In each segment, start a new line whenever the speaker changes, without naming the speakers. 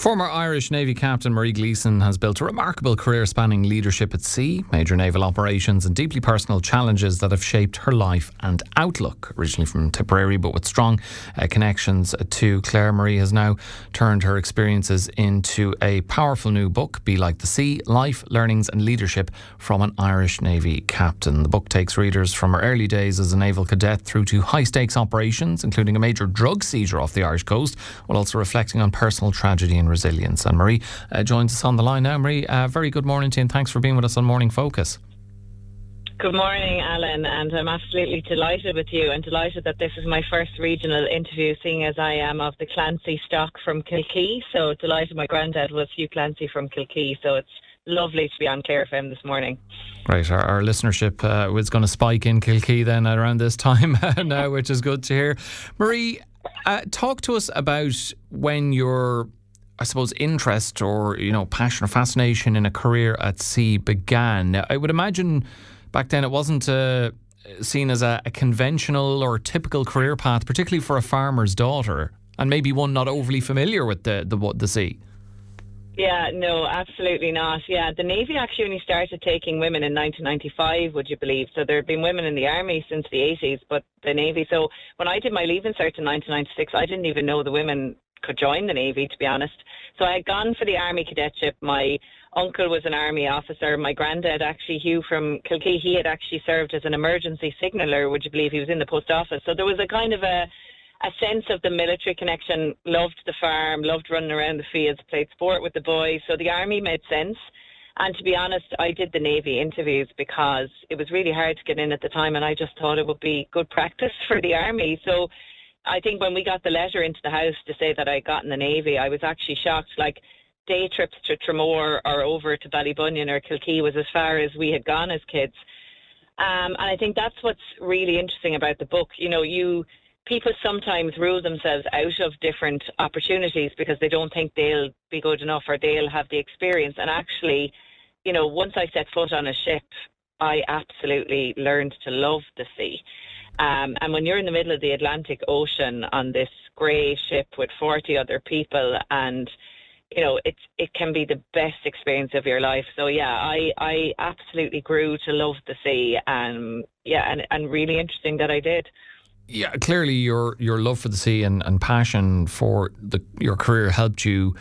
Former Irish Navy Captain Marie Gleeson has built a remarkable career spanning leadership at sea, major naval operations and deeply personal challenges that have shaped her life and outlook. Originally from Tipperary but with strong connections to Clare, Marie has now turned her experiences into a powerful new book, Be Like the Sea, Life, Learnings and Leadership from an Irish Navy Captain. The book takes readers from her early days as a naval cadet through to high-stakes operations, including a major drug seizure off the Irish coast, while also reflecting on personal tragedy and resilience. And Marie joins us on the line now. Marie, very good morning to you and thanks for being with us on Morning Focus.
Good morning, Alan, and I'm absolutely delighted with you and delighted that this is my first regional interview, seeing as I am of the Clancy stock from Kilkee. So delighted my granddad was Hugh Clancy from Kilkee, so it's lovely to be on Clare FM this morning.
Great. Our listenership was going to spike in Kilkee then around this time now, which is good to hear. Marie, talk to us about when your, I suppose, interest or, passion or fascination in a career at sea began. Now, I would imagine back then it wasn't seen as a conventional or typical career path, particularly for a farmer's daughter, and maybe one not overly familiar with the sea.
Yeah, no, absolutely not. Yeah, the Navy actually only started taking women in 1995, would you believe? So there have been women in the Army since the 80s, but the Navy. So when I did my leaving cert in 1996, I didn't even know the women could join the Navy, to be honest. So I had gone for the Army cadetship. My uncle was an Army officer. My granddad, actually, Hugh from Kilkee, he had actually served as an emergency signaller, would you believe? He was in the post office. So there was a kind of a sense of the military connection, loved the farm, loved running around the fields, played sport with the boys. So the Army made sense. And to be honest, I did the Navy interviews because it was really hard to get in at the time, and I just thought it would be good practice for the Army. So I think when we got the letter into the house to say that I got in the Navy, I was actually shocked. Like, day trips to Tramore or over to Ballybunion or Kilkee was as far as we had gone as kids. And I think that's what's really interesting about the book. People sometimes rule themselves out of different opportunities because they don't think they'll be good enough or they'll have the experience. And actually, once I set foot on a ship, I absolutely learned to love the sea. And when you're in the middle of the Atlantic Ocean on this grey ship with 40 other people, and it can be the best experience of your life. So yeah, I absolutely grew to love the sea, and really interesting that I did.
Yeah, clearly your love for the sea and passion for your career helped you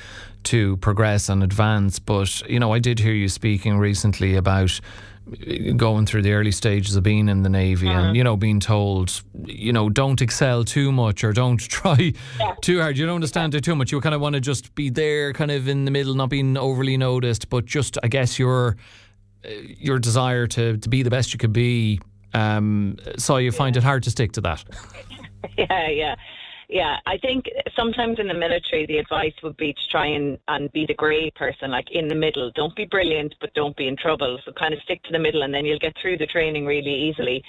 to progress and advance. But, I did hear you speaking recently about going through the early stages of being in the Navy and, being told, don't excel too much or don't try too hard. You don't understand it too much. You kind of want to just be there kind of in the middle, not being overly noticed, but just, I guess, your desire to be the best you could be. So you find it hard to stick to that. Yeah. I think sometimes in the military, the advice would be to try and be the grey person, like in the middle. Don't be brilliant, but don't be in trouble. So kind of stick to the middle and then you'll get through the training really easily.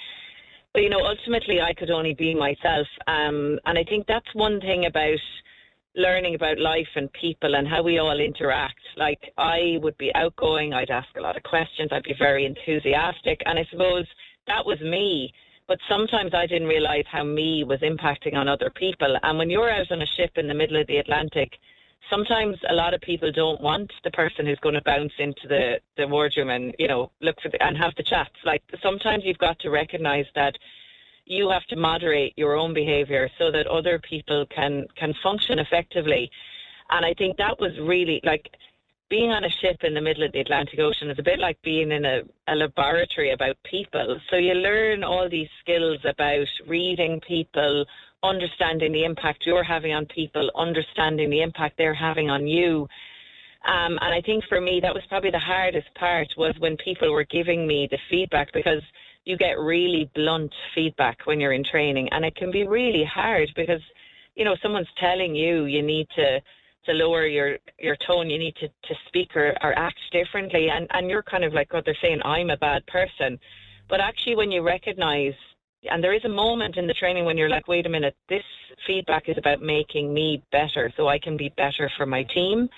But, ultimately I could only be myself. And I think that's one thing about learning about life and people and how we all interact. Like, I would be outgoing, I'd ask a lot of questions, I'd be very enthusiastic. And I suppose that was me, but sometimes I didn't realise how me was impacting on other people. And when you're out on a ship in the middle of the Atlantic, sometimes a lot of people don't want the person who's going to bounce into the wardroom and, look for and have the chats. Like, sometimes you've got to recognise that you have to moderate your own behaviour so that other people can function effectively. And I think that was really, like, being on a ship in the middle of the Atlantic Ocean is a bit like being in a laboratory about people. So you learn all these skills about reading people, understanding the impact you're having on people, understanding the impact they're having on you. And I think for me, that was probably the hardest part, was when people were giving me the feedback, because you get really blunt feedback when you're in training. And it can be really hard because, someone's telling you need to lower your tone, you need to speak or act differently, and you're kind of like, they're saying I'm a bad person. But actually, when you recognise, and there is a moment in the training when you're like, wait a minute, this feedback is about making me better so I can be better for my team.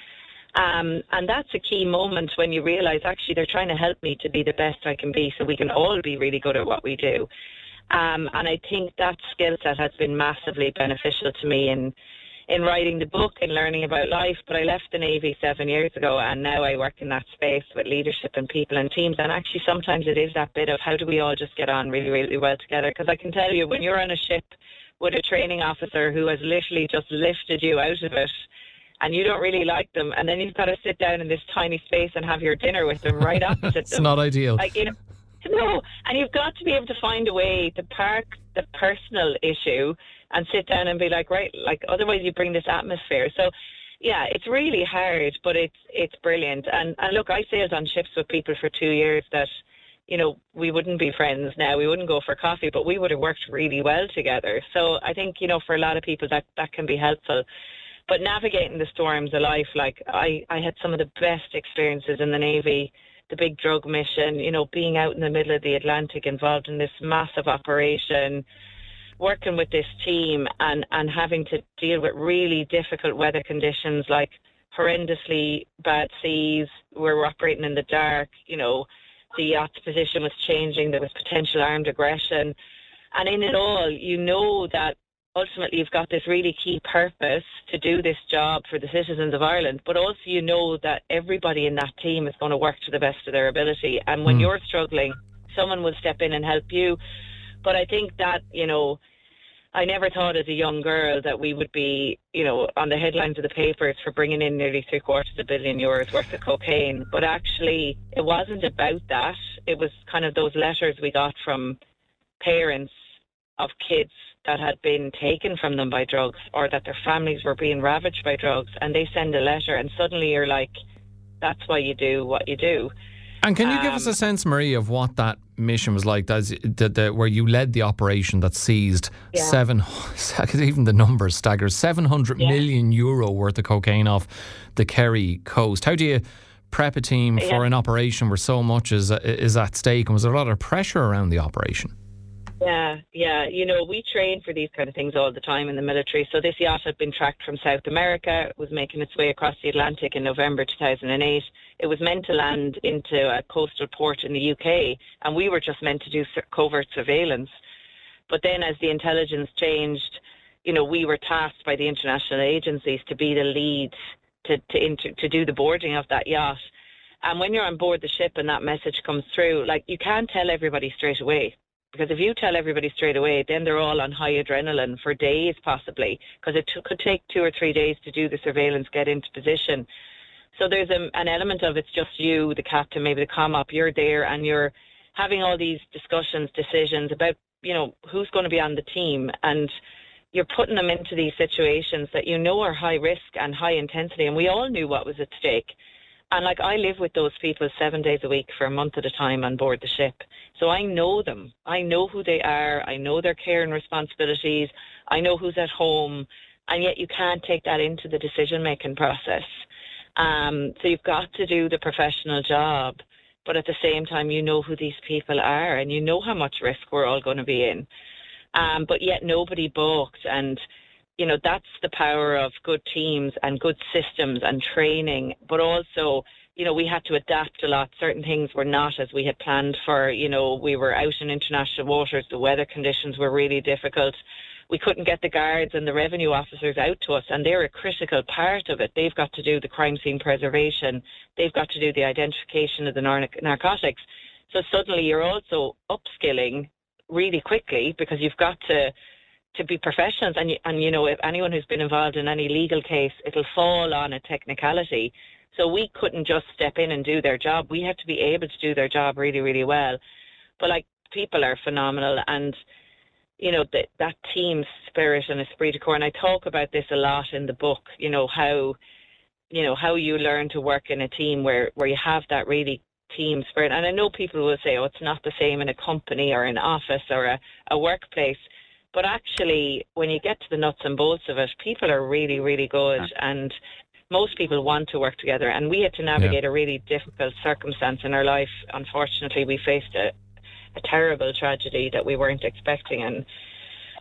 And that's a key moment when you realise, actually, they're trying to help me to be the best I can be so we can all be really good at what we do. And I think that skill set has been massively beneficial to me in writing the book and learning about life. But I left the Navy 7 years ago, and now I work in that space with leadership and people and teams. And actually, sometimes it is that bit of how do we all just get on really, really well together? Because I can tell you, when you're on a ship with a training officer who has literally just lifted you out of it, and you don't really like them, and then you've got to sit down in this tiny space and have your dinner with them right opposite
it's
them.
It's not ideal.
Like, you know, no, and you've got to be able to find a way to park the personal issue and sit down and be like, right, like otherwise you bring this atmosphere. So, yeah, it's really hard, but it's brilliant. And look, I sailed on ships with people for 2 years that, you know, we wouldn't be friends now. We wouldn't go for coffee, but we would have worked really well together. So I think, you know, for a lot of people that can be helpful. But navigating the storms of life, like I had some of the best experiences in the Navy, the big drug mission, you know, being out in the middle of the Atlantic involved in this massive operation, working with this team and having to deal with really difficult weather conditions like horrendously bad seas. We were operating in the dark, you know, the yacht's position was changing, there was potential armed aggression. And in it all, you know that ultimately you've got this really key purpose to do this job for the citizens of Ireland, but also you know that everybody in that team is going to work to the best of their ability. And when you're struggling, someone will step in and help you. But I think that, you know, I never thought as a young girl that we would be, you know, on the headlines of the papers for bringing in nearly €750 million worth of cocaine. But actually, it wasn't about that. It was kind of those letters we got from parents of kids that had been taken from them by drugs, or that their families were being ravaged by drugs, and they send a letter and suddenly you're like, that's why you do what you do.
And can you give us a sense, Marie, of what that mission was like, where you led the operation that seized even the numbers stagger, €700 million worth of cocaine off the Kerry coast? How do you prep a team for an operation where so much is at stake, and was there a lot of pressure around the operation?
Yeah. You know, we train for these kind of things all the time in the military. So this yacht had been tracked from South America. It was making its way across the Atlantic in November 2008. It was meant to land into a coastal port in the UK, and we were just meant to do covert surveillance. But then as the intelligence changed, you know, we were tasked by the international agencies to be the lead to do the boarding of that yacht. And when you're on board the ship and that message comes through, like, you can't tell everybody straight away. Because if you tell everybody straight away, then they're all on high adrenaline for days possibly, because it could take 2 or 3 days to do the surveillance, get into position. So there's an element of it's just you, the captain, maybe the comm-op, you're there and you're having all these discussions, decisions about, you know, who's going to be on the team, and you're putting them into these situations that you know are high risk and high intensity, and we all knew what was at stake. And like, I live with those people 7 days a week for a month at a time on board the ship. So I know them. I know who they are. I know their care and responsibilities. I know who's at home. And yet you can't take that into the decision-making process. So you've got to do the professional job. But at the same time, you know who these people are and you know how much risk we're all going to be in. But yet nobody balked. And you know, that's the power of good teams and good systems and training. But also, you know, we had to adapt a lot. Certain things were not as we had planned for. You know, we were out in international waters. The weather conditions were really difficult. We couldn't get the guards and the revenue officers out to us, and they're a critical part of it. They've got to do the crime scene preservation. They've got to do the identification of the narcotics. So suddenly you're also upskilling really quickly, because you've got to be professionals, and you know, if anyone who's been involved in any legal case, it'll fall on a technicality. So we couldn't just step in and do their job. We had to be able to do their job really, really well. But like, people are phenomenal, and you know, that team spirit and esprit de corps. And I talk about this a lot in the book. You know how you learn to work in a team where you have that really team spirit. And I know people will say, oh, it's not the same in a company or an office or a workplace. But actually, when you get to the nuts and bolts of it, people are really, really good, and most people want to work together. And we had to navigate a really difficult circumstance in our life. Unfortunately, we faced a terrible tragedy that we weren't expecting, and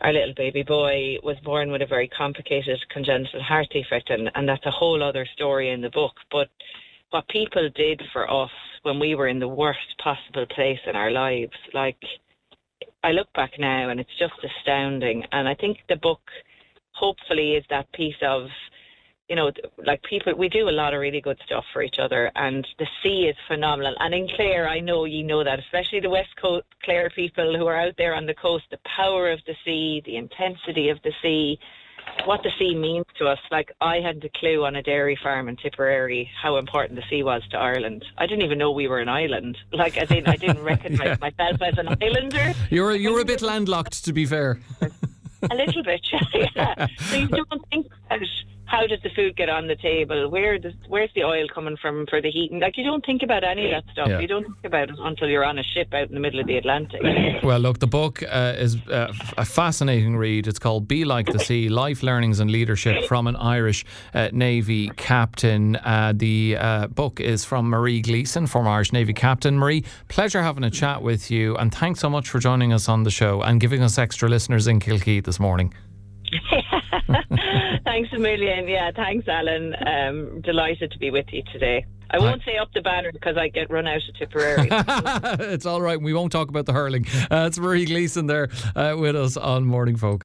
our little baby boy was born with a very complicated congenital heart defect, and that's a whole other story in the book. But what people did for us when we were in the worst possible place in our lives, like, I look back now and it's just astounding. And I think the book hopefully is that piece of, like people, we do a lot of really good stuff for each other, and the sea is phenomenal. And in Clare, I know you know that, especially the West Coast Clare people who are out there on the coast, the power of the sea, the intensity of the sea, what the sea means to us. Like, I hadn't a clue on a dairy farm in Tipperary how important the sea was to Ireland. I didn't even know we were an island. Like, I didn't recognise myself as an islander.
You're a bit landlocked, to be fair.
A little bit, yeah. So you don't think about how does the food get on the table? Where's the oil coming from for the heating? Like, you don't think about any of that stuff. Yeah. You don't think about it until you're on a ship out in the middle of the Atlantic.
Well, look, the book is a fascinating read. It's called Be Like the Sea, Life Learnings and Leadership from an Irish Navy Captain. The book is from Marie Gleeson, former Irish Navy Captain. Marie, pleasure having a chat with you, and thanks so much for joining us on the show and giving us extra listeners in Kilkee this morning.
Thanks a million. Yeah, thanks, Alan. Delighted to be with you today. I won't say up the banner because I get run out of Tipperary.
It's all right. We won't talk about the hurling. It's Marie Gleeson there with us on Morning Folk.